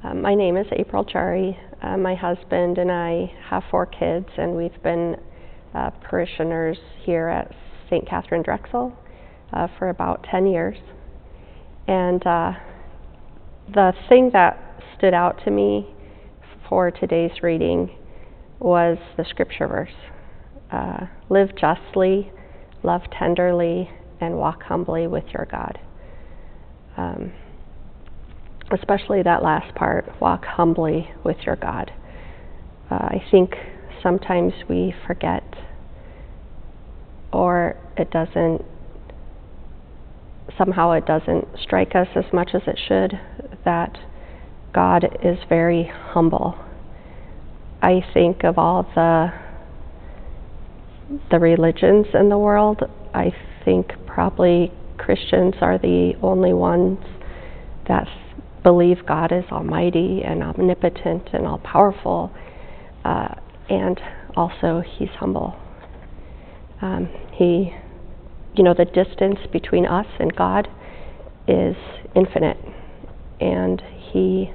My name is April Jari. My husband and I have 4 kids, and we've been parishioners here at St. Catherine Drexel for about 10 years. And the thing that stood out to me for today's reading was the scripture verse. Live justly, love tenderly, and walk humbly with your God. Especially that last part, walk humbly with your God. I think sometimes we forget, or somehow it doesn't strike us as much as it should, that God is very humble. I think of all the religions in the world, I think probably Christians are the only ones that believe God is almighty and omnipotent and all-powerful, and also He's humble. The distance between us and God is infinite, and He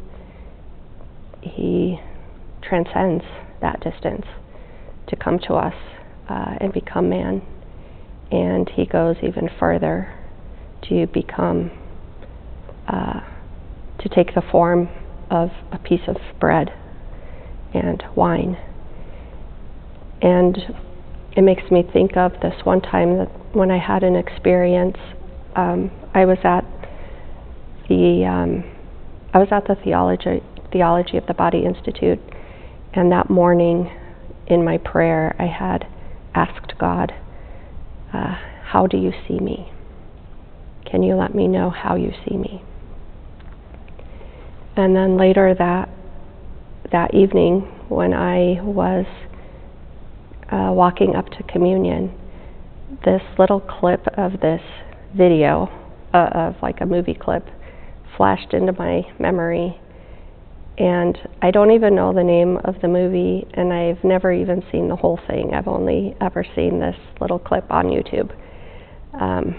transcends that distance to come to us and become man, and He goes even further to become to take the form of a piece of bread and wine. And it makes me think of this one time that when I had an experience. I was at the Theology of the Body Institute, and that morning in my prayer I had asked God, how do you see me? Can you let me know how you see me? And then later that evening, when I was walking up to communion, this little clip of this video, of like a movie clip, flashed into my memory. And I don't even know the name of the movie, and I've never even seen the whole thing. I've only ever seen this little clip on YouTube. And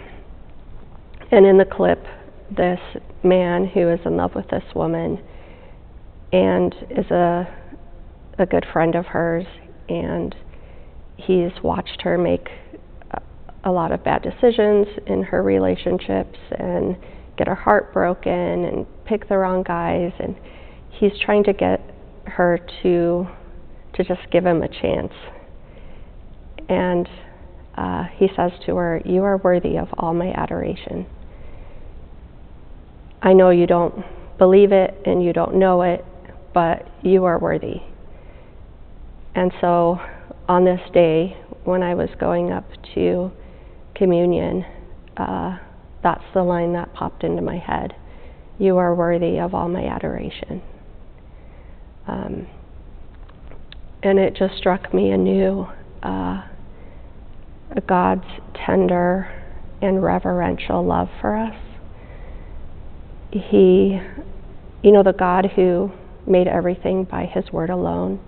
in the clip, this man who is in love with this woman and is a good friend of hers, and he's watched her make a lot of bad decisions in her relationships and get her heart broken and pick the wrong guys, and he's trying to get her to just give him a chance. And he says to her, "You are worthy of all my adoration. I know you don't believe it and you don't know it, but you are worthy." And so on this day, when I was going up to communion, that's the line that popped into my head. You are worthy of all my adoration. And it just struck me anew, God's tender and reverential love for us. He, the God who made everything by His word alone,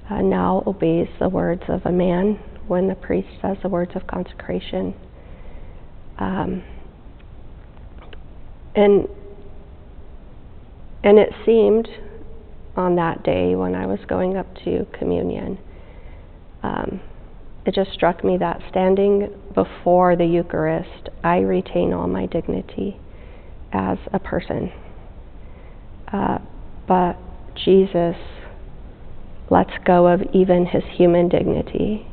now obeys the words of a man when the priest says the words of consecration. And it seemed on that day when I was going up to communion, it just struck me that standing before the Eucharist, I retain all my dignity as a person. But Jesus lets go of even His human dignity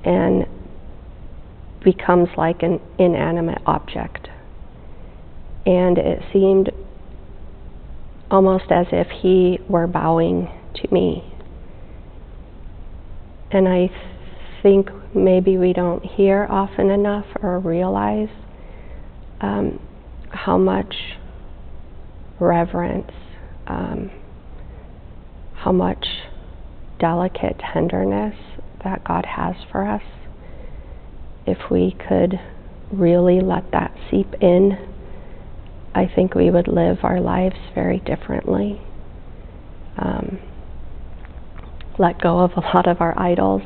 and becomes like an inanimate object. And it seemed almost as if He were bowing to me. And I think maybe we don't hear often enough or realize how much reverence, how much delicate tenderness that God has for us. If we could really let that seep in, I think we would live our lives very differently. Let go of a lot of our idols,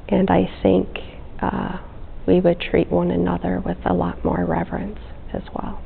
and I think we would treat one another with a lot more reverence as well.